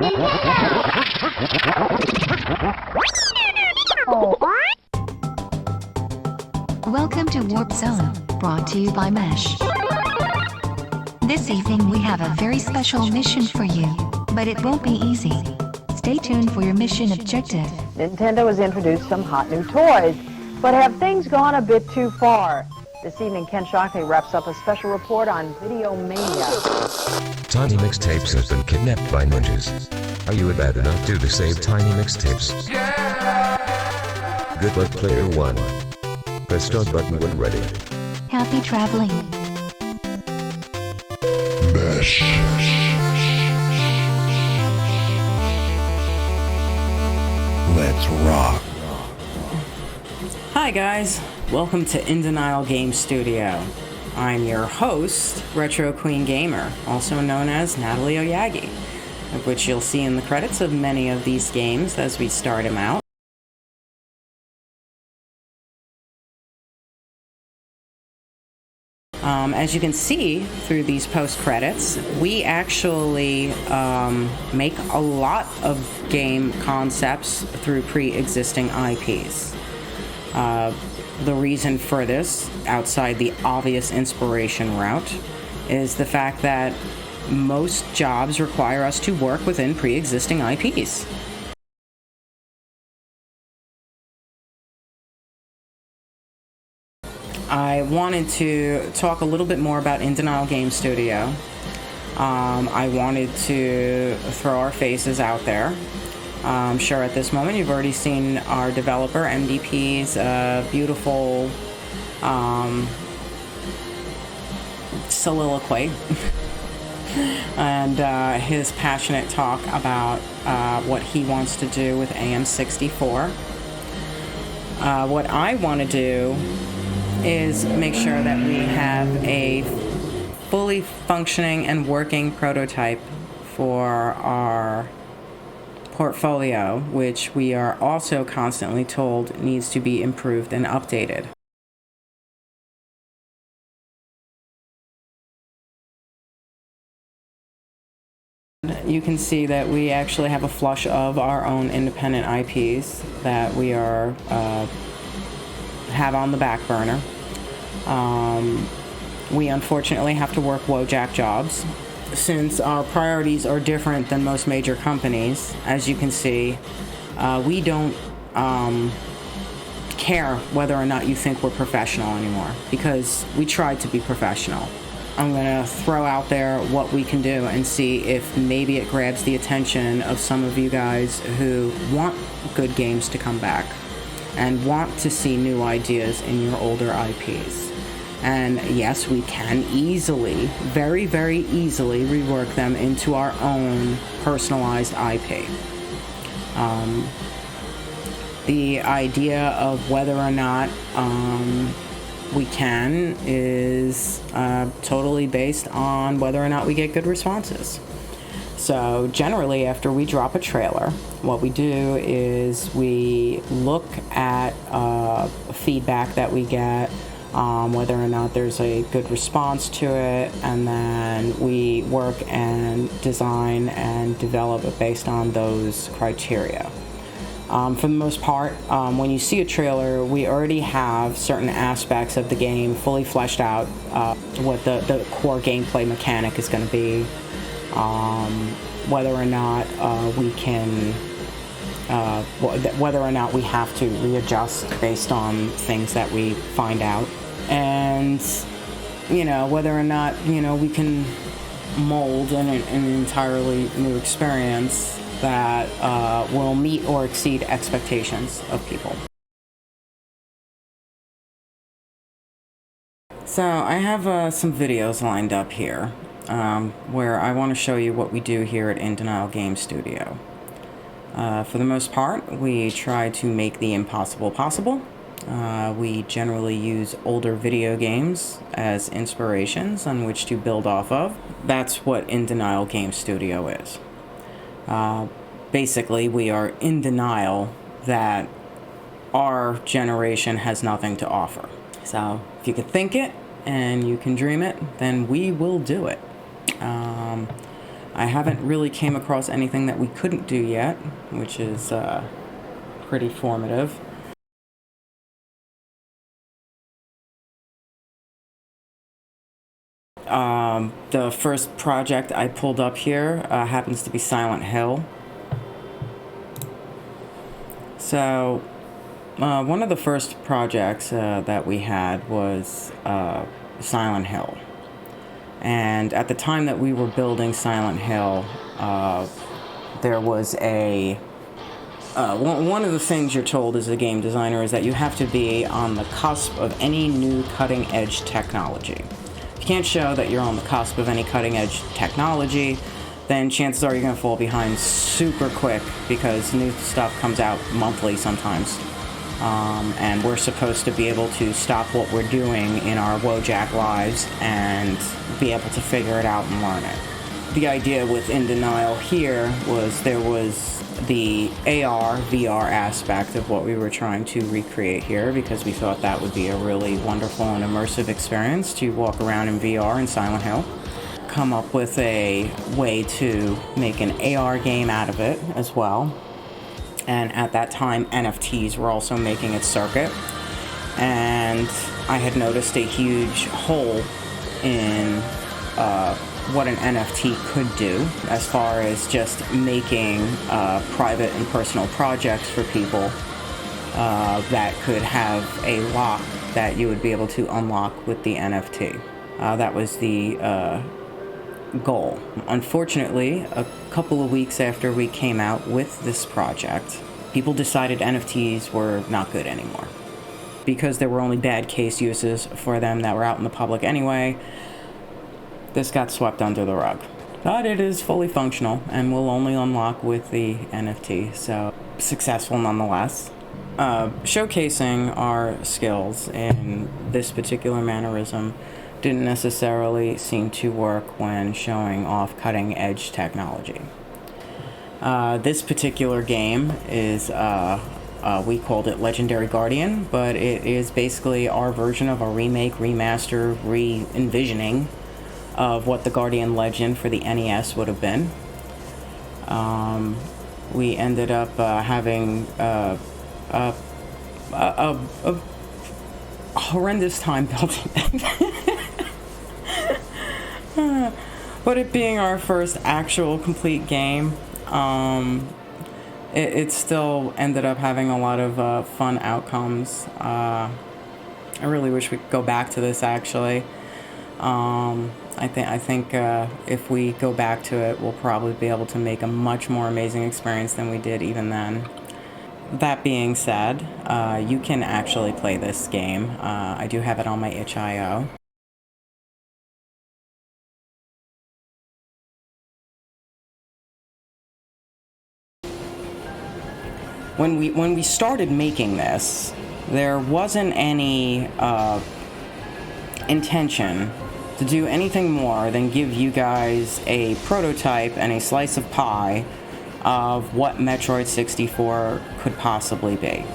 Welcome to Warp Zone, brought to you by Mesh. This evening we have a very special mission for you, but it won't be easy. Stay tuned for your mission objective. Nintendo has introduced some hot new toys, but have things gone a bit too far? This evening, Ken Shockley wraps up a special report on Video Mania. Tiny Mixtapes has been kidnapped by ninjas. Are you bad enough to save Tiny Mixtapes? Yeah! Good luck, player 1. Press start button when ready. Happy traveling. Mesh. Let's rock. Hi guys, welcome to InDenial Game Studio. I'm your host, Retro Queen Gamer, also known as Natalie Oyagi, of which you'll see in the credits of many of these games as we start them out. As you can see through these post-credits, we actually make a lot of game concepts through pre-existing IPs. The reason for this, outside the obvious inspiration route, is the fact that most jobs require us to work within pre-existing IPs. I wanted to talk a little bit more about InDenial Game Studio. I wanted to throw our faces out there. I'm sure at this moment you've already seen our developer, MDP's beautiful soliloquy and his passionate talk about what he wants to do with AM64. What I want to do is make sure that we have a fully functioning and working prototype for our portfolio, which we are also constantly told needs to be improved and updated. You can see that we actually have a flush of our own independent IPs that we are have on the back burner. We unfortunately have to work wojack jobs since our priorities are different than most major companies. As you can see, we don't care whether or not you think we're professional anymore, because we tried to be professional. I'm gonna throw out there what we can do and see if maybe it grabs the attention of some of you guys who want good games to come back and want to see new ideas in your older IPs. And yes, we can easily, very, very easily rework them into our own personalized IP. The idea of whether or not we can is totally based on whether or not we get good responses. So generally, after we drop a trailer, what we do is we look at feedback that we get, whether or not there's a good response to it, and then we work and design and develop it based on those criteria. For the most part, when you see a trailer, we already have certain aspects of the game fully fleshed out, what the core gameplay mechanic is going to be, whether or not we can, whether or not we have to readjust based on things that we find out, and whether or not we can mold an entirely new experience that will meet or exceed expectations of people. So I have some videos lined up here where I want to show you what we do here at InDenial Game Studio. For the most part, we try to make the impossible possible. We generally use older video games as inspirations on which to build off of. That's what InDenial Game Studio is. Basically, we are in denial that our generation has nothing to offer. So if you can think it and you can dream it, then we will do it. I haven't really came across anything that we couldn't do yet, which is pretty formative. The first project I pulled up here happens to be Silent Hill. So, one of the first projects that we had was Silent Hill. And at the time that we were building Silent Hill, there was one of the things you're told as a game designer is that you have to be on the cusp of any new cutting-edge technology. If you can't show that you're on the cusp of any cutting-edge technology, then chances are you're going to fall behind super quick because new stuff comes out monthly sometimes. And we're supposed to be able to stop what we're doing in our wojack lives and be able to figure it out and learn it. The idea with InDenial here was there was the AR, VR aspect of what we were trying to recreate here because we thought that would be a really wonderful and immersive experience to walk around in VR in Silent Hill. Come up with a way to make an AR game out of it as well. And at that time, NFTs were also making its circuit. And I had noticed a huge hole in what an NFT could do as far as just making private and personal projects for people that could have a lock that you would be able to unlock with the NFT. That was the goal. Unfortunately, a couple of weeks after we came out with this project, people decided NFTs were not good anymore. Because there were only bad case uses for them that were out in the public anyway, this got swept under the rug. But it is fully functional and will only unlock with the NFT, so successful nonetheless. Showcasing our skills in this particular mannerism didn't necessarily seem to work when showing off cutting-edge technology. This particular game is, we called it Legendary Guardian, but it is basically our version of a remake, remaster, re-envisioning of what the Guardian Legend for the NES would have been. We ended up having a horrendous time building it. But it being our first actual complete game, it still ended up having a lot of fun outcomes. I really wish we could go back to this actually. I think if we go back to it, we'll probably be able to make a much more amazing experience than we did even then. That being said, you can actually play this game. I do have it on my itch.io. When we started making this, there wasn't any intention to do anything more than give you guys a prototype and a slice of pie of what Metroid 64 could possibly be.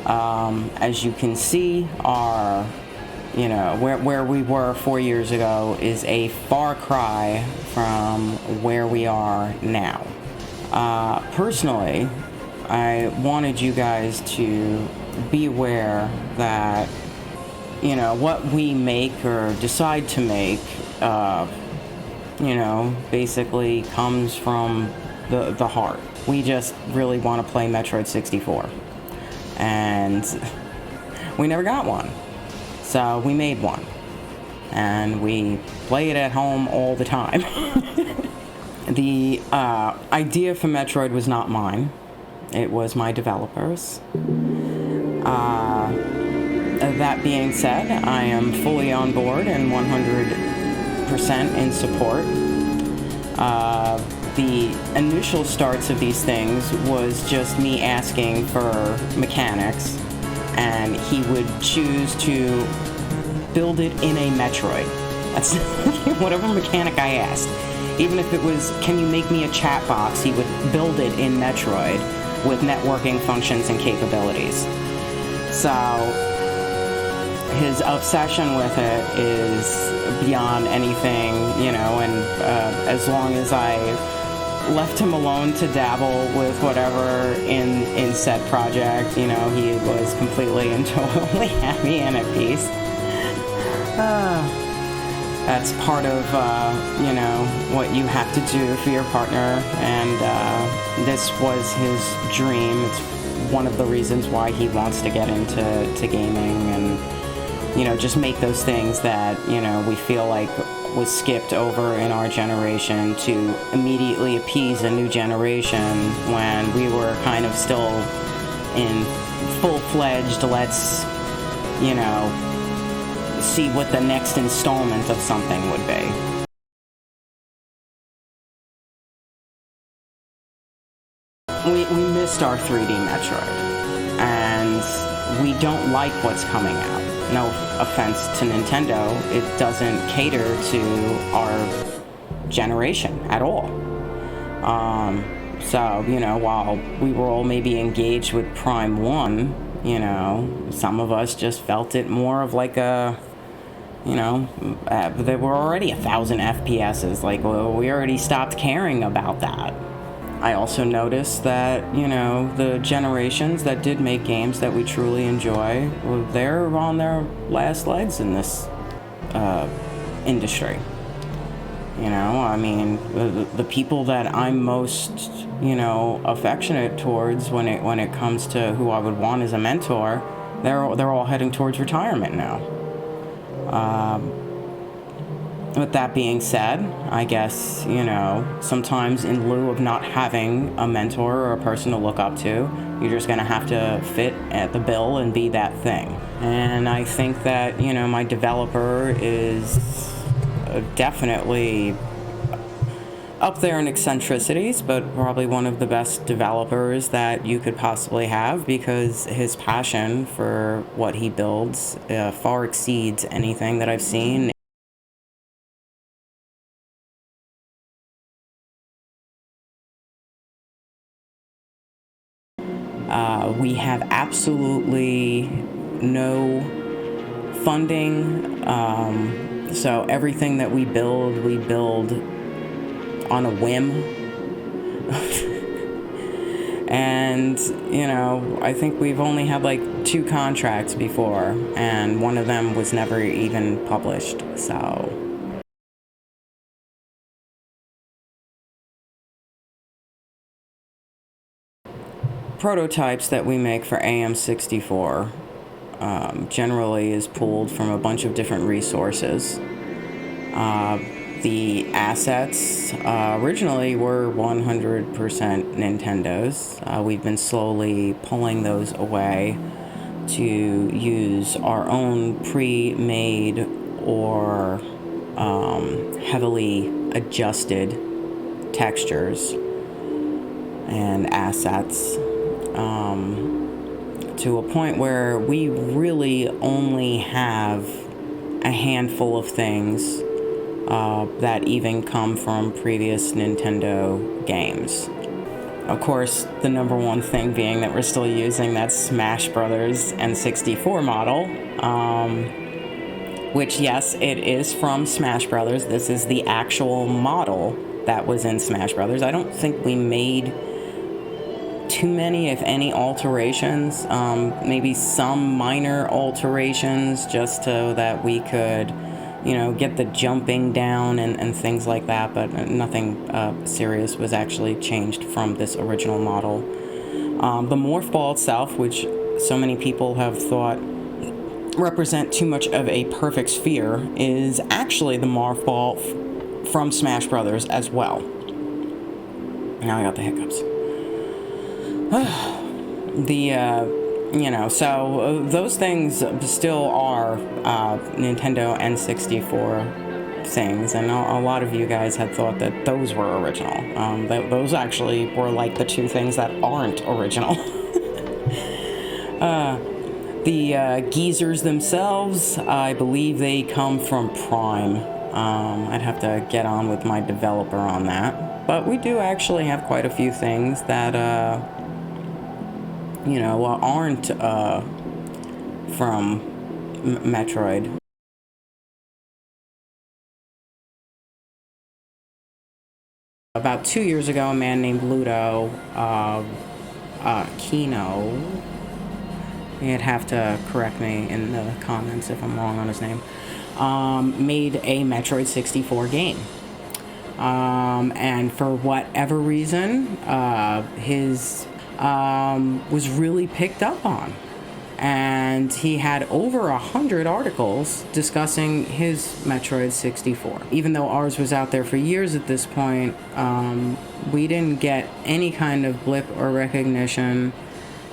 As you can see, our, where we were 4 years ago is a far cry from where we are now. Personally, I wanted you guys to be aware that, what we make or decide to make, basically comes from the heart. We just really want to play Metroid 64. And we never got one. So we made one. And we play it at home all the time. The idea for Metroid was not mine. It was my developers. That being said, I am fully on board and 100% in support. The initial starts of these things was just me asking for mechanics, and he would choose to build it in a Metroid. That's whatever mechanic I asked. Even if it was, can you make me a chat box, he would build it in Metroid with networking functions and capabilities. So his obsession with it is beyond anything, you know, and as long as I left him alone to dabble with whatever in said project, you know, he was completely and totally happy and at peace. That's part of, you know, what you have to do for your partner, and this was his dream. It's one of the reasons why he wants to get into gaming and, you know, just make those things that, you know, we feel like was skipped over in our generation to immediately appease a new generation when we were kind of still in full-fledged, let's, you know, see what the next installment of something would be. We missed our 3D Metroid, and we don't like what's coming out. No offense to Nintendo, it doesn't cater to our generation at all. So, you know, while we were all maybe engaged with Prime 1, you know, some of us just felt it more of like a, you know, there were already 1,000 FPSs. Like, well, we already stopped caring about that. I also noticed that, you know, the generations that did make games that we truly enjoy, well, they're on their last legs in this industry. You know, I mean, the people that I'm most, you know, affectionate towards when it comes to who I would want as a mentor, they're all heading towards retirement now. With that being said, I guess, you know, sometimes in lieu of not having a mentor or a person to look up to, you're just going to have to fit at the bill and be that thing. And I think that, you know, my developer is definitely up there in eccentricities, but probably one of the best developers that you could possibly have, because his passion for what he builds far exceeds anything that I've seen. We have absolutely no funding, so everything that we build on a whim. And, you know, I think we've only had like 2 contracts before, and one of them was never even published, so... Prototypes that we make for AM64 generally is pulled from a bunch of different resources. The assets originally were 100% Nintendo's. We've been slowly pulling those away to use our own pre-made or heavily adjusted textures and assets. To a point where we really only have a handful of things that even come from previous Nintendo games. Of course, the number one thing being that we're still using that Smash Brothers N64 model, which, yes, it is from Smash Brothers. This is the actual model that was in Smash Brothers. I don't think we made too many, if any, alterations. Maybe some minor alterations just so that we could, you know, get the jumping down and things like that, but nothing serious was actually changed from this original model. The morph ball itself, which so many people have thought represent too much of a perfect sphere, is actually the morph ball from Smash Brothers as well. Now I got the hiccups. You know, so those things still are Nintendo N64 things, and a lot of you guys had thought that those were original. Those actually were like the 2 things that aren't original. The geezers themselves, I believe they come from Prime. I'd have to get on with my developer on that. But we do actually have quite a few things that, you know, aren't from Metroid. About 2 years ago, a man named Ludo Kino, you'd have to correct me in the comments if I'm wrong on his name, made a Metroid 64 game. And for whatever reason, his was really picked up on. And he had over 100 articles discussing his Metroid 64. Even though ours was out there for years at this point, we didn't get any kind of blip or recognition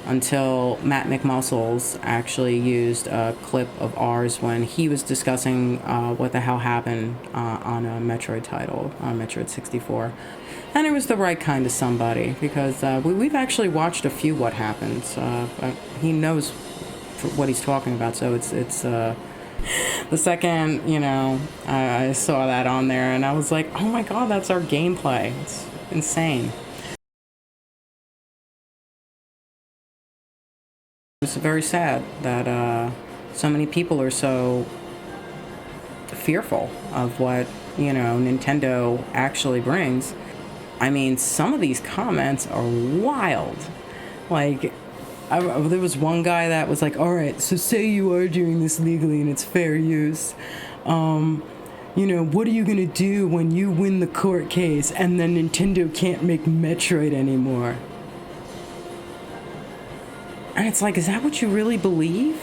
until Matt McMuscles actually used a clip of ours when he was discussing what the hell happened on a Metroid title, on Metroid 64. And it was the right kind of somebody, because we've actually watched a few What Happens. He knows what he's talking about, so it's the second, I saw that on there, and I was like, oh my god, that's our gameplay. It's insane. It's very sad that so many people are so fearful of what, Nintendo actually brings. I mean, some of these comments are wild. Like, there was one guy that was like, all right, so say you are doing this legally and it's fair use. What are you going to do when you win the court case and then Nintendo can't make Metroid anymore? And it's like, is that what you really believe?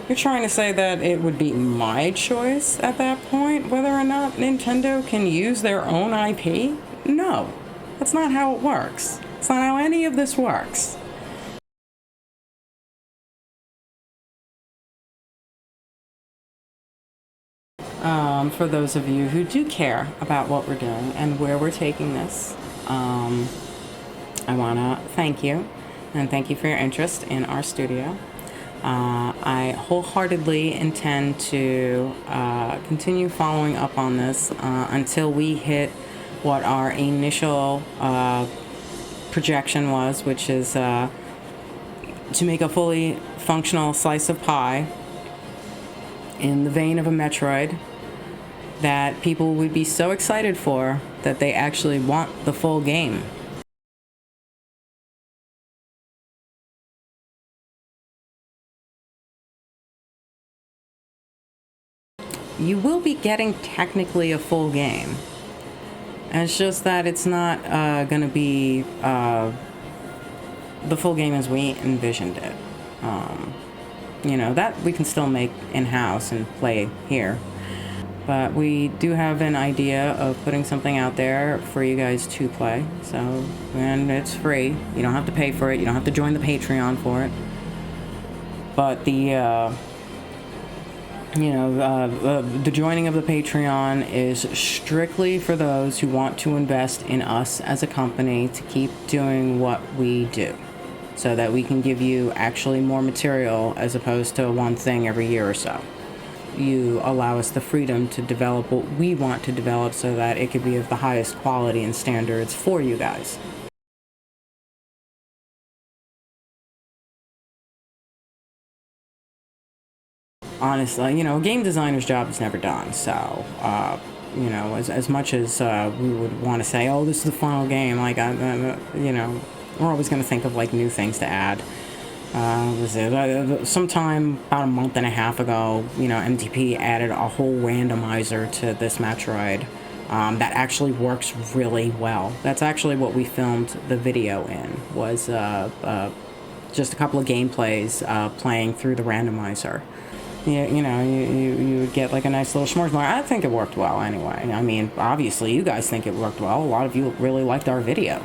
You're trying to say that it would be my choice at that point whether or not Nintendo can use their own IP? No, that's not how it works. It's not how any of this works. For those of you who do care about what we're doing and where we're taking this, I want to thank you, and thank you for your interest in our studio. I wholeheartedly intend to continue following up on this until we hit what our initial projection was, which is to make a fully functional slice of pie in the vein of a Metroid that people would be so excited for that they actually want the full game. You will be getting technically a full game. And it's just that it's not going to be the full game as we envisioned it. That we can still make in-house and play here. But we do have an idea of putting something out there for you guys to play. And it's free. You don't have to pay for it. You don't have to join the Patreon for it. But the joining of the Patreon is strictly for those who want to invest in us as a company to keep doing what we do, so that we can give you actually more material as opposed to one thing every year or so. You allow us the freedom to develop what we want to develop so that it could be of the highest quality and standards for you guys. Honestly, a game designer's job is never done, so, as much as we would want to say, oh, this is the final game, like, we're always going to think of, like, new things to add. Sometime about a month and a half ago, MTP added a whole randomizer to this Metroid that actually works really well. That's actually what we filmed the video in, was just a couple of gameplays playing through the randomizer. You would get like a nice little smorgasbord. I think it worked well anyway. I mean, obviously you guys think it worked well. A lot of you really liked our video,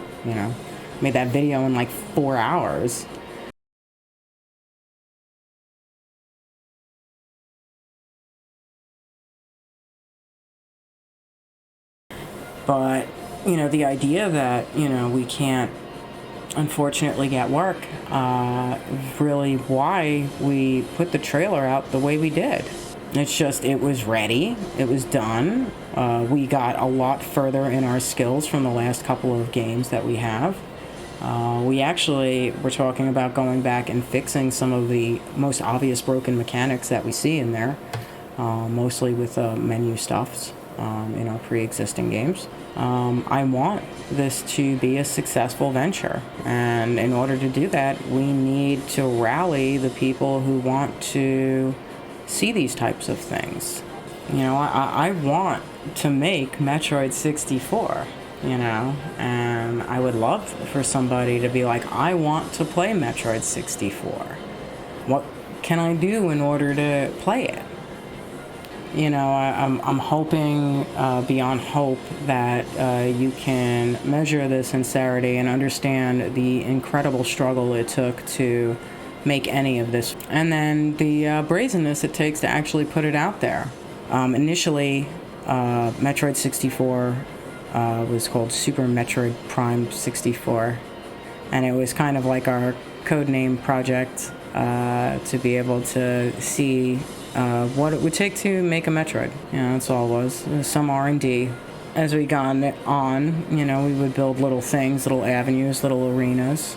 Made that video in like 4 hours. But, the idea that, we can't unfortunately get work, really why we put the trailer out the way we did. It's just, it was ready, it was done. We got a lot further in our skills from the last couple of games that we have. We actually were talking about going back and fixing some of the most obvious broken mechanics that we see in there, mostly with menu stuffs in our pre-existing games. I want this to be a successful venture, and in order to do that, we need to rally the people who want to see these types of things. You know, I want to make Metroid 64, you know, and I would love for somebody to be like, I want to play Metroid 64. What can I do in order to play it? You know, I'm hoping beyond hope that you can measure the sincerity and understand the incredible struggle it took to make any of this, and then the brazenness it takes to actually put it out there. Initially, Metroid 64 was called Super Metroid Prime 64, and it was kind of like our codename project to be able to see what it would take to make a Metroid. You know, that's all it was. There was some R&D. As we got on, you know, we would build little things, little avenues, little arenas.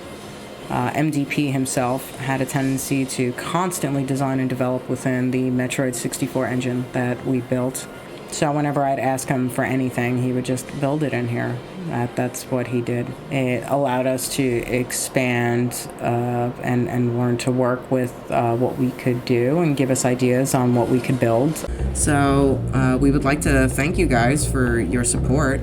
MDP himself had a tendency to constantly design and develop within the Metroid 64 engine that we built. So whenever I'd ask him for anything, he would just build it in here. That's what he did. It allowed us to expand and learn to work with what we could do and give us ideas on what we could build. So we would like to thank you guys for your support.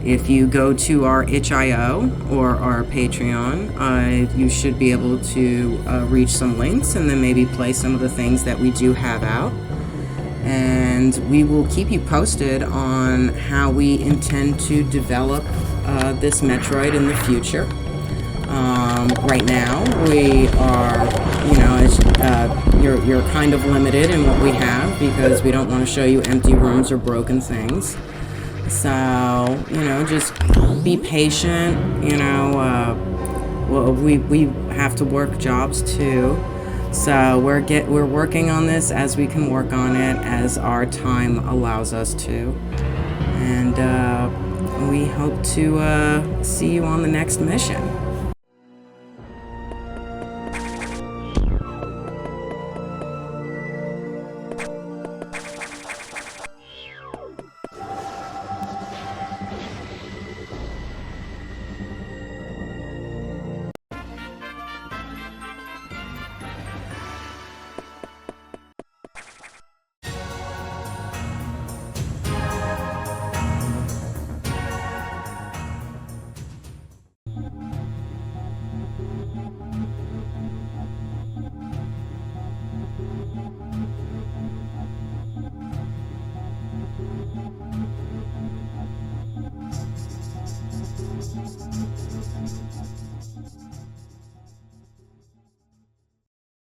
If you go to our itch.io or our Patreon, you should be able to reach some links and then maybe play some of the things that we do have out. And we will keep you posted on how we intend to develop this Metroid in the future. Right now, we are, you know, you're kind of limited in what we have because we don't want to show you empty rooms or broken things. So, you know, just be patient. You know, well, we have to work jobs too. So we're working on this as we can work on it as our time allows us to. And we hope to see you on the next mission.